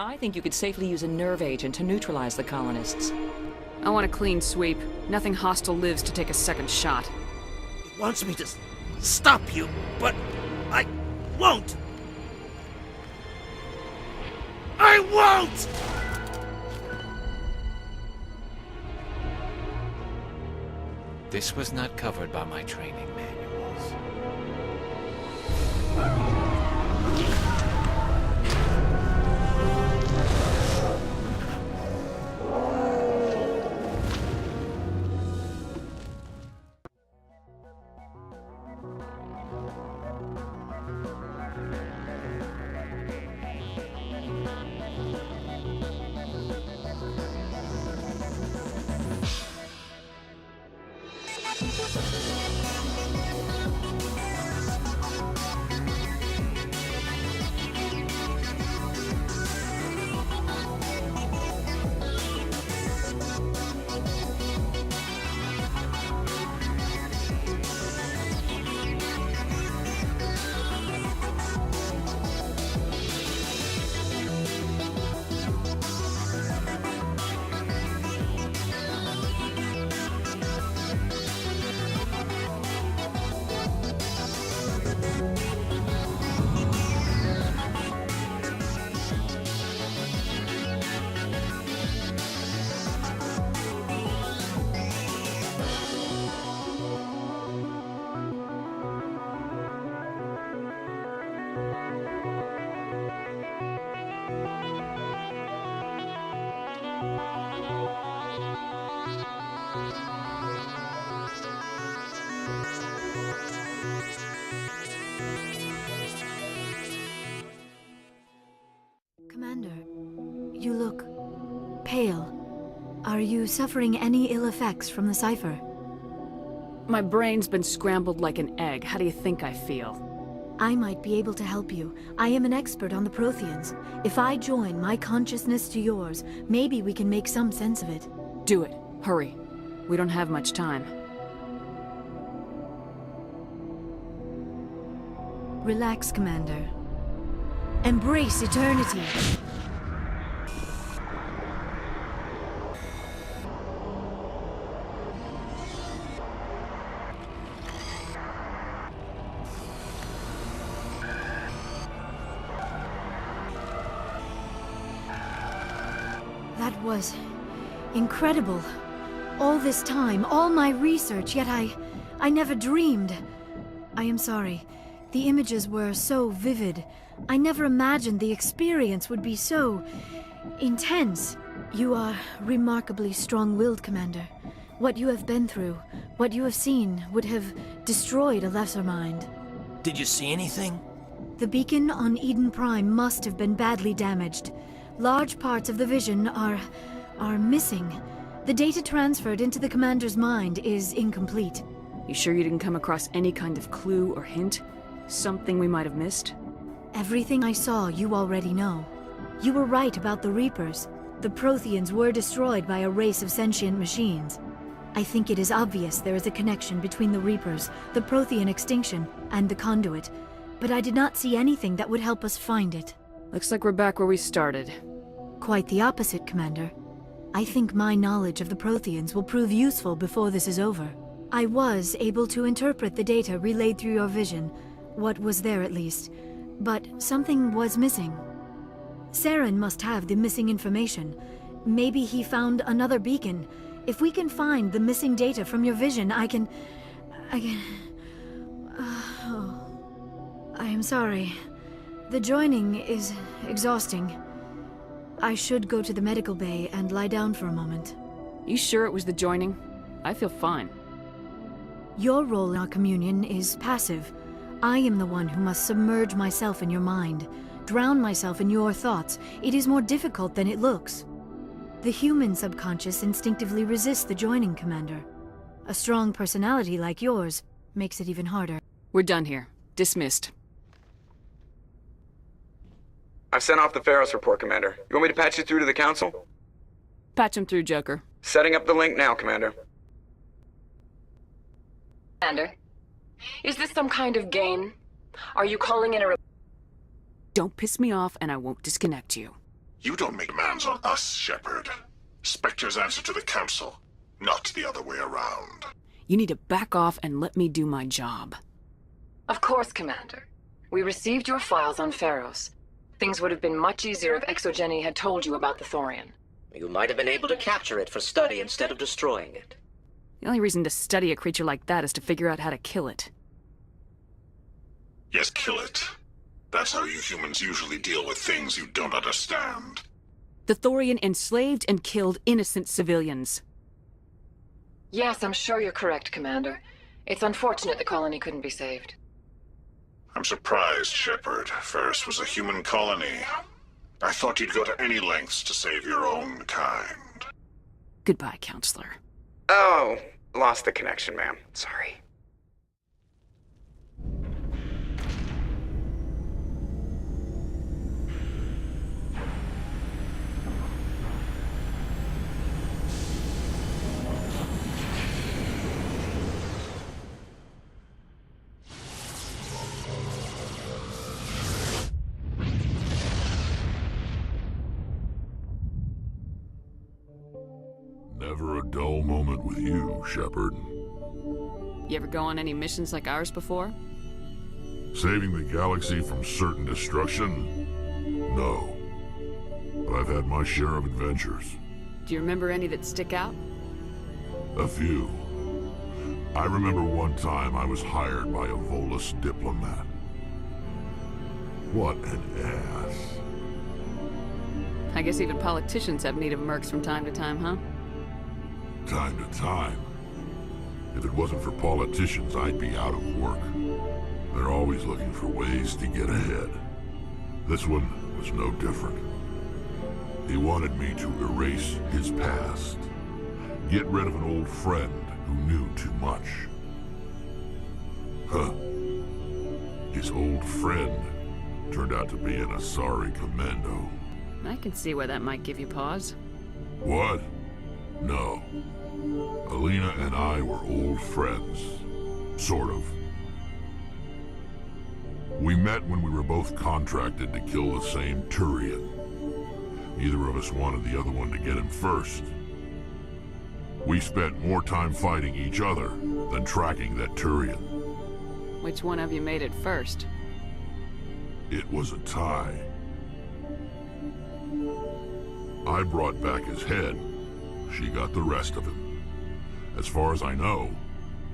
I think you could safely use a nerve agent to neutralize the colonists. I want a clean sweep. Nothing hostile lives to take a second shot. He wants me to stop you, but I won't! I won't! This was not covered by my training manuals. Commander, you look pale. Are you suffering any ill effects from the cipher? My brain's been scrambled like an egg. How do you think I feel? I might be able to help you. I am an expert on the Protheans. If I join my consciousness to yours, maybe we can make some sense of it. Do it. Hurry. We don't have much time. Relax, Commander. Embrace eternity. That was incredible. All this time, all my research, yet I never dreamed. I am sorry. The images were so vivid. I never imagined the experience would be so intense. You are remarkably strong-willed, Commander. What you have been through, what you have seen, would have destroyed a lesser mind. Did you see anything? The beacon on Eden Prime must have been badly damaged. Large parts of the vision are missing. The data transferred into the Commander's mind is incomplete. You sure you didn't come across any kind of clue or hint? Something we might have missed? Everything I saw you already know. You were right about the Reapers. The Protheans were destroyed by a race of sentient machines. I think it is obvious there is a connection between the Reapers, the Prothean extinction, and the Conduit, but I did not see anything that would help us find it. Looks like we're back where we started. Quite the opposite, Commander. I think my knowledge of the Protheans will prove useful before this is over. I was able to interpret the data relayed through your vision, what was there at least, but something was missing. Saren must have the missing information. Maybe he found another beacon. If we can find the missing data from your vision, I can... I am sorry. The joining is exhausting. I should go to the medical bay and lie down for a moment. You sure it was the joining? I feel fine. Your role in our communion is passive. I am the one who must submerge myself in your mind, drown myself in your thoughts. It is more difficult than it looks. The human subconscious instinctively resists the joining, Commander. A strong personality like yours makes it even harder. We're done here. Dismissed. I've sent off the Pharos report, Commander. You want me to patch you through to the Council? Patch him through, Joker. Setting up the link now, Commander. Commander, is this some kind of game? Are you calling in a... Don't piss me off and I won't disconnect you. You don't make demands on us, Shepard. Spectres answer to the Council, not the other way around. You need to back off and let me do my job. Of course, Commander. We received your files on Pharos. Things would have been much easier if Exogeny had told you about the Thorian. You might have been able to capture it for study instead of destroying it. The only reason to study a creature like that is to figure out how to kill it. Yes, kill it. That's how you humans usually deal with things you don't understand. The Thorian enslaved and killed innocent civilians. Yes, I'm sure you're correct, Commander. It's unfortunate the colony couldn't be saved. I'm surprised, Shepard. Ferris was a human colony. I thought you'd go to any lengths to save your own kind. Goodbye, Counselor. Oh, lost the connection, ma'am. Sorry. Never a dull moment with you, Shepard. You ever go on any missions like ours before? Saving the galaxy from certain destruction? No. But I've had my share of adventures. Do you remember any that stick out? A few. I remember one time I was hired by a Volus diplomat. What an ass. I guess even politicians have need of mercs from time to time, huh? Time to time. If it wasn't for politicians, I'd be out of work. They're always looking for ways to get ahead. This one was no different. He wanted me to erase his past. Get rid of an old friend who knew too much. Huh. His old friend turned out to be an Asari commando. I can see why that might give you pause. What? No. Alina and I were old friends. Sort of. We met when we were both contracted to kill the same Turian. Neither of us wanted the other one to get him first. We spent more time fighting each other than tracking that Turian. Which one of you made it first? It was a tie. I brought back his head. She got the rest of him. As far as I know,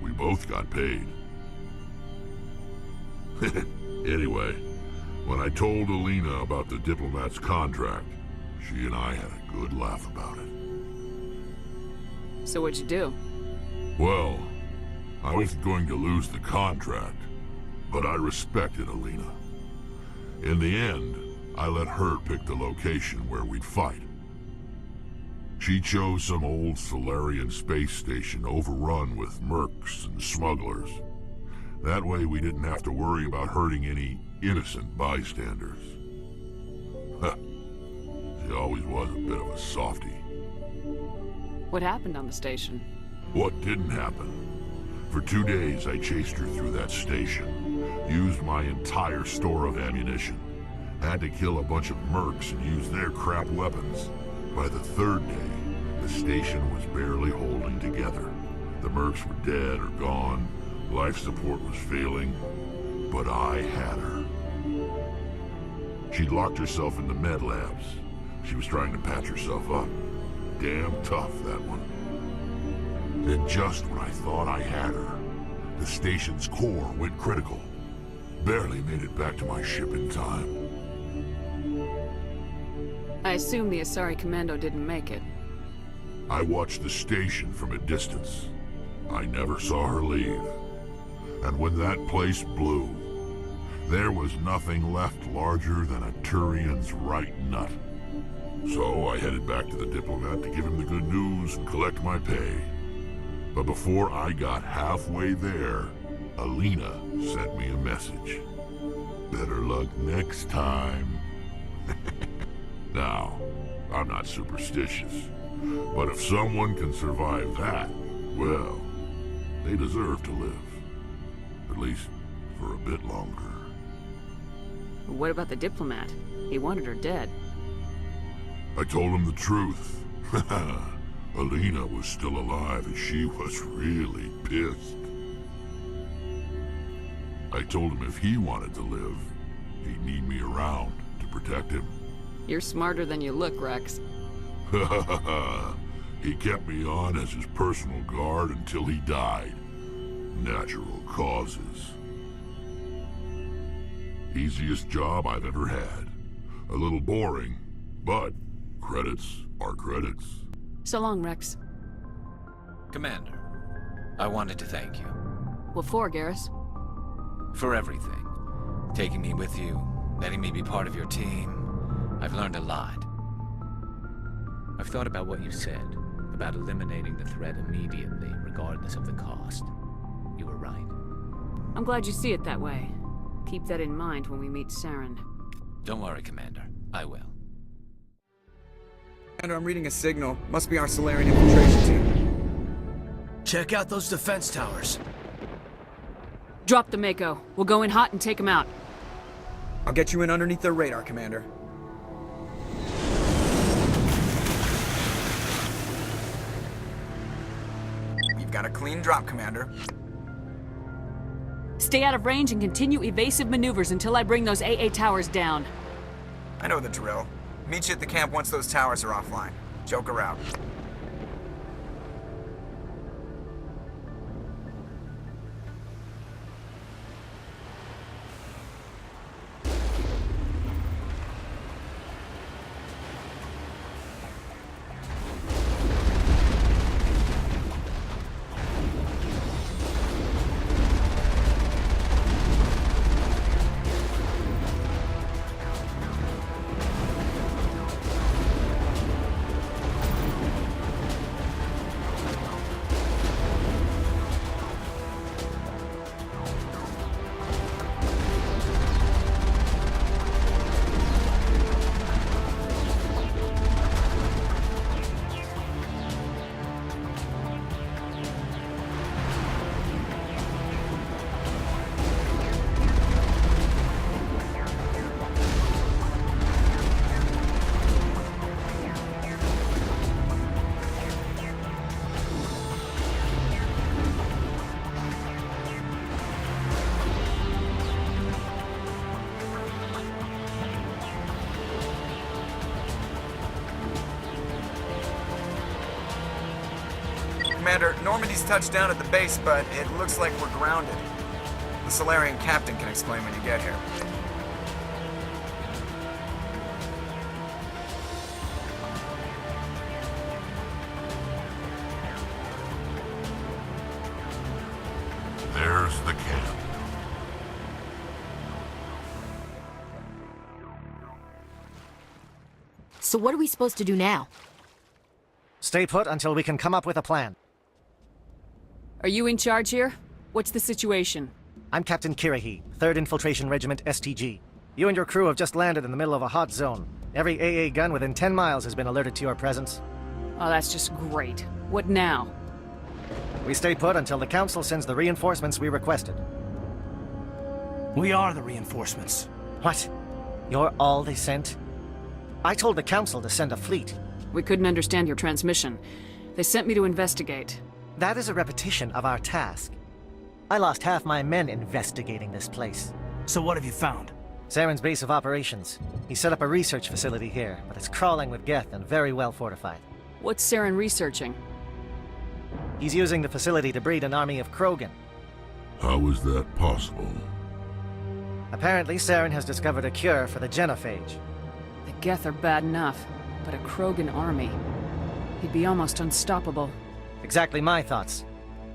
we both got paid. Anyway, when I told Alina about the diplomat's contract, she and I had a good laugh about it. So what'd you do? Well, I wasn't going to lose the contract, but I respected Alina. In the end, I let her pick the location where we'd fight. She chose some old Solarian space station overrun with mercs and smugglers. That way we didn't have to worry about hurting any innocent bystanders. Huh. She always was a bit of a softie. What happened on the station? What didn't happen? For 2 days I chased her through that station, used my entire store of ammunition, had to kill a bunch of mercs and use their crap weapons. By the 3rd day, the station was barely holding together. The mercs were dead or gone, life support was failing, but I had her. She'd locked herself in the med labs. She was trying to patch herself up. Damn tough, that one. Then just when I thought I had her, the station's core went critical. Barely made it back to my ship in time. I assume the Asari Commando didn't make it. I watched the station from a distance. I never saw her leave. And when that place blew, there was nothing left larger than a Turian's right nut. So I headed back to the diplomat to give him the good news and collect my pay. But before I got halfway there, Alina sent me a message. Better luck next time. Now, I'm not superstitious, but if someone can survive that, well, they deserve to live. At least for a bit longer. What about the diplomat? He wanted her dead. I told him the truth. Alina was still alive and she was really pissed. I told him if he wanted to live, he'd need me around to protect him. You're smarter than you look, Rex. He kept me on as his personal guard until he died. Natural causes. Easiest job I've ever had. A little boring, but credits are credits. So long, Rex. Commander, I wanted to thank you. What for, Garrus? For everything. Taking me with you, letting me be part of your team. I've learned a lot. I've thought about what you said, about eliminating the threat immediately, regardless of the cost. You were right. I'm glad you see it that way. Keep that in mind when we meet Saren. Don't worry, Commander. I will. Commander, I'm reading a signal. Must be our Solarian infiltration team. Check out those defense towers. Drop the Mako. We'll go in hot and take him out. I'll get you in underneath their radar, Commander. We've got a clean drop, Commander. Stay out of range and continue evasive maneuvers until I bring those AA towers down. I know the drill. Meet you at the camp once those towers are offline. Joker out. Commander, Normandy's touched down at the base, but it looks like we're grounded. The Solarian captain can explain when you get here. There's the camp. So what are we supposed to do now? Stay put until we can come up with a plan. Are you in charge here? What's the situation? I'm Captain Kirahi, 3rd Infiltration Regiment STG. You and your crew have just landed in the middle of a hot zone. Every AA gun within 10 miles has been alerted to your presence. Oh, that's just great. What now? We stay put until the Council sends the reinforcements we requested. We are the reinforcements. What? You're all they sent? I told the Council to send a fleet. We couldn't understand your transmission. They sent me to investigate. That is a repetition of our task. I lost half my men investigating this place. So what have you found? Saren's base of operations. He set up a research facility here, but it's crawling with Geth and very well fortified. What's Saren researching? He's using the facility to breed an army of Krogan. How is that possible? Apparently, Saren has discovered a cure for the genophage. The Geth are bad enough, but a Krogan army. He'd be almost unstoppable. Exactly my thoughts.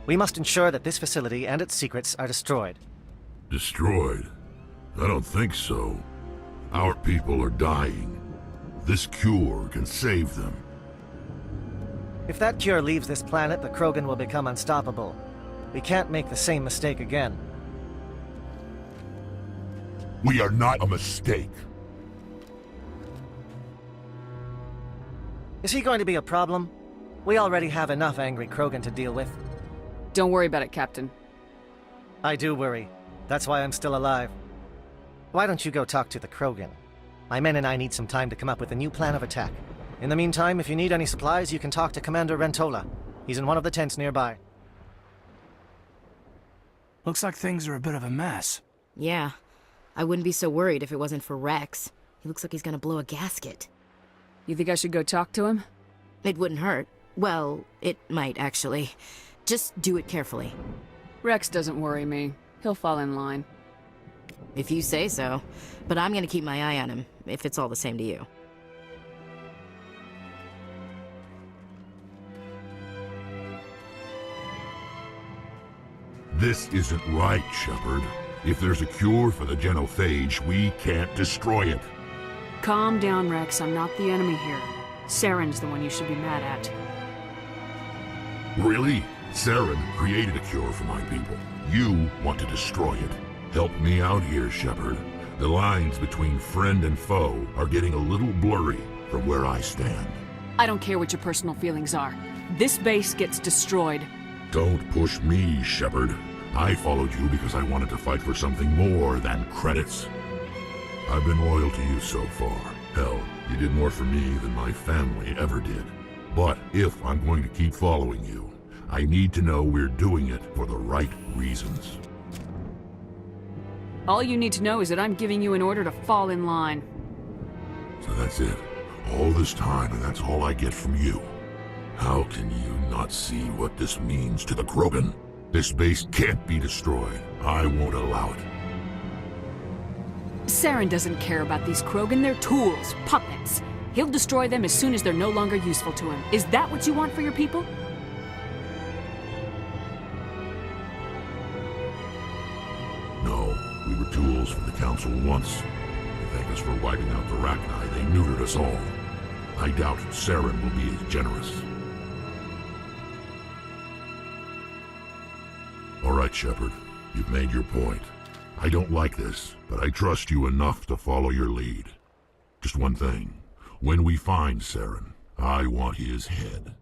We must ensure that this facility and its secrets are destroyed. Destroyed? I don't think so. Our people are dying. This cure can save them. If that cure leaves this planet, the Krogan will become unstoppable. We can't make the same mistake again. We are not a mistake. Is he going to be a problem? We already have enough angry Krogan to deal with. Don't worry about it, Captain. I do worry. That's why I'm still alive. Why don't you go talk to the Krogan? My men and I need some time to come up with a new plan of attack. In the meantime, if you need any supplies, you can talk to Commander Rentola. He's in one of the tents nearby. Looks like things are a bit of a mess. Yeah. I wouldn't be so worried if it wasn't for Rex. He looks like he's gonna blow a gasket. You think I should go talk to him? It wouldn't hurt. Well, it might, actually. Just do it carefully. Rex doesn't worry me. He'll fall in line. If you say so. But I'm gonna keep my eye on him, if it's all the same to you. This isn't right, Shepard. If there's a cure for the genophage, we can't destroy it. Calm down, Rex. I'm not the enemy here. Saren's the one you should be mad at. Really? Saren created a cure for my people. You want to destroy it. Help me out here, Shepard. The lines between friend and foe are getting a little blurry from where I stand. I don't care what your personal feelings are. This base gets destroyed. Don't push me, Shepard. I followed you because I wanted to fight for something more than credits. I've been loyal to you so far. Hell, you did more for me than my family ever did. But if I'm going to keep following you, I need to know we're doing it for the right reasons. All you need to know is that I'm giving you an order to fall in line. So that's it. All this time, and that's all I get from you. How can you not see what this means to the Krogan? This base can't be destroyed. I won't allow it. Saren doesn't care about these Krogan. They're tools, puppets. He'll destroy them as soon as they're no longer useful to him. Is that what you want for your people? No, we were tools for the Council once. They thank us for wiping out the Rachni. They neutered us all. I doubt Saren will be as generous. All right, Shepard. You've made your point. I don't like this, but I trust you enough to follow your lead. Just one thing. When we find Saren, I want his head.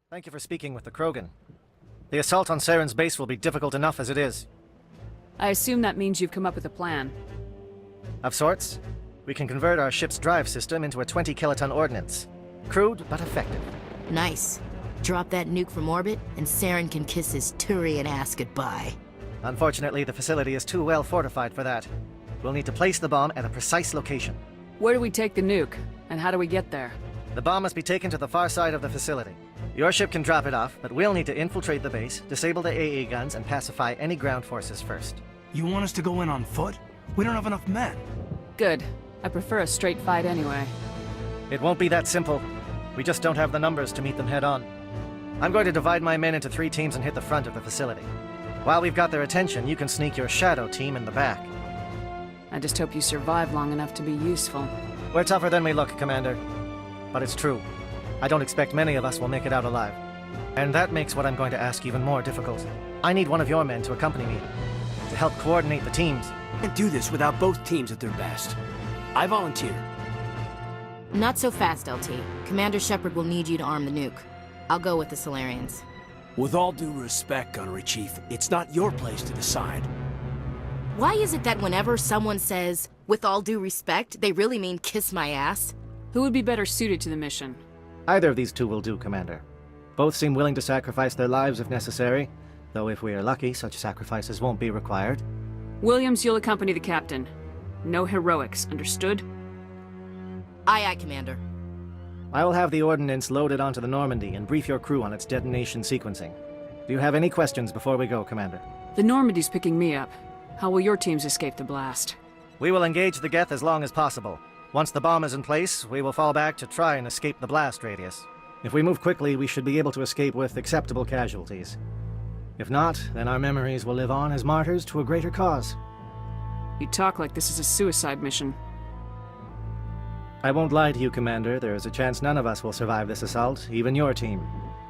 Thank you for speaking with the Krogan. The assault on Saren's base will be difficult enough as it is. I assume that means you've come up with a plan. Of sorts. We can convert our ship's drive system into a 20-kiloton ordnance. Crude, but effective. Nice. Drop that nuke from orbit, and Saren can kiss his Turian ass goodbye. Unfortunately, the facility is too well fortified for that. We'll need to place the bomb at a precise location. Where do we take the nuke? And how do we get there? The bomb must be taken to the far side of the facility. Your ship can drop it off, but we'll need to infiltrate the base, disable the AA guns, and pacify any ground forces first. You want us to go in on foot? We don't have enough men. Good. I prefer a straight fight anyway. It won't be that simple. We just don't have the numbers to meet them head-on. I'm going to divide my men into 3 teams and hit the front of the facility. While we've got their attention, you can sneak your shadow team in the back. I just hope you survive long enough to be useful. We're tougher than we look, Commander. But it's true. I don't expect many of us will make it out alive. And that makes what I'm going to ask even more difficult. I need one of your men to accompany me, to help coordinate the teams. Can't do this without both teams at their best. I volunteer. Not so fast, LT. Commander Shepard will need you to arm the nuke. I'll go with the Solarians. With all due respect, Gunnery Chief, it's not your place to decide. Why is it that whenever someone says, with all due respect, they really mean kiss my ass? Who would be better suited to the mission? Either of these two will do, Commander. Both seem willing to sacrifice their lives if necessary, though if we are lucky, such sacrifices won't be required. Williams, you'll accompany the captain. No heroics, understood? Aye, aye, Commander. I will have the ordnance loaded onto the Normandy and brief your crew on its detonation sequencing. Do you have any questions before we go, Commander? The Normandy's picking me up. How will your teams escape the blast? We will engage the Geth as long as possible. Once the bomb is in place, we will fall back to try and escape the blast radius. If we move quickly, we should be able to escape with acceptable casualties. If not, then our memories will live on as martyrs to a greater cause. You talk like this is a suicide mission. I won't lie to you, Commander. There is a chance none of us will survive this assault, even your team.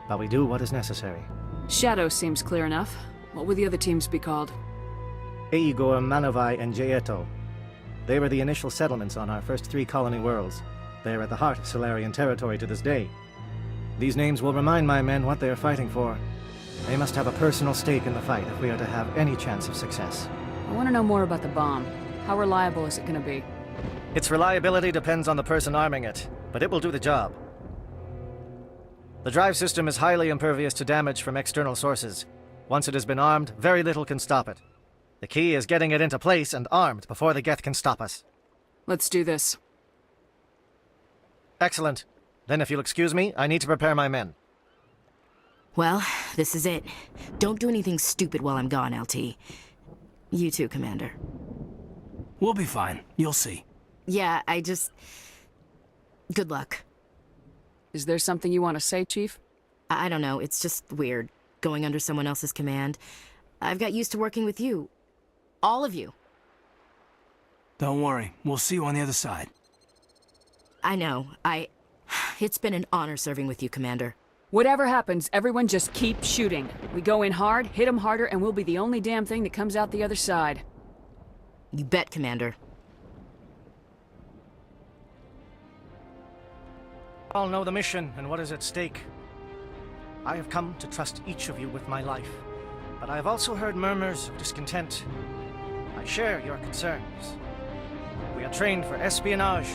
But we do what is necessary. Shadow seems clear enough. What would the other teams be called? Igor, Manovai, and Jaeto. They were the initial settlements on our first 3 colony worlds. They are at the heart of Solarian territory to this day. These names will remind my men what they are fighting for. They must have a personal stake in the fight if we are to have any chance of success. I want to know more about the bomb. How reliable is it going to be? Its reliability depends on the person arming it, but it will do the job. The drive system is highly impervious to damage from external sources. Once it has been armed, very little can stop it. The key is getting it into place and armed before the Geth can stop us. Let's do this. Excellent. Then if you'll excuse me, I need to prepare my men. Well, this is it. Don't do anything stupid while I'm gone, LT. You too, Commander. We'll be fine. You'll see. Yeah, Good luck. Is there something you want to say, Chief? I don't know, it's just weird, going under someone else's command. I've got used to working with you. All of you. Don't worry, we'll see you on the other side. I know, It's been an honor serving with you, Commander. Whatever happens, everyone just keep shooting. We go in hard, hit them harder, and we'll be the only damn thing that comes out the other side. You bet, Commander. All know the mission and what is at stake. I have come to trust each of you with my life, but I have also heard murmurs of discontent. I share your concerns. We are trained for espionage.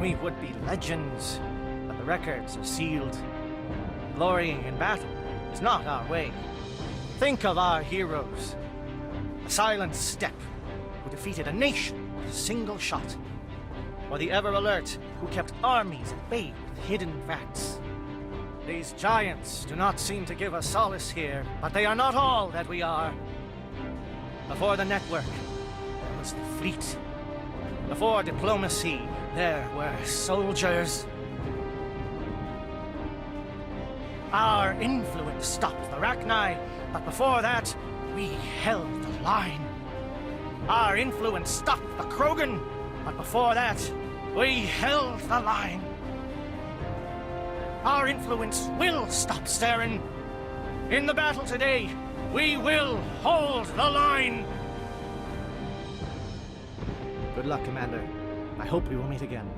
We would be legends, but the records are sealed. Glory in battle is not our way. Think of our heroes. A silent step who defeated a nation with a single shot. Or the ever-alert who kept armies at bay with hidden facts. These giants do not seem to give us solace here, but they are not all that we are. Before the network, there was the fleet. Before diplomacy, there were soldiers. Our influence stopped the Rachni, but before that, we held the line. Our influence stopped the Krogan, but before that, we held the line. Our influence will stop Saren. In the battle today, we will hold the line. Good luck, Commander. I hope we will meet again.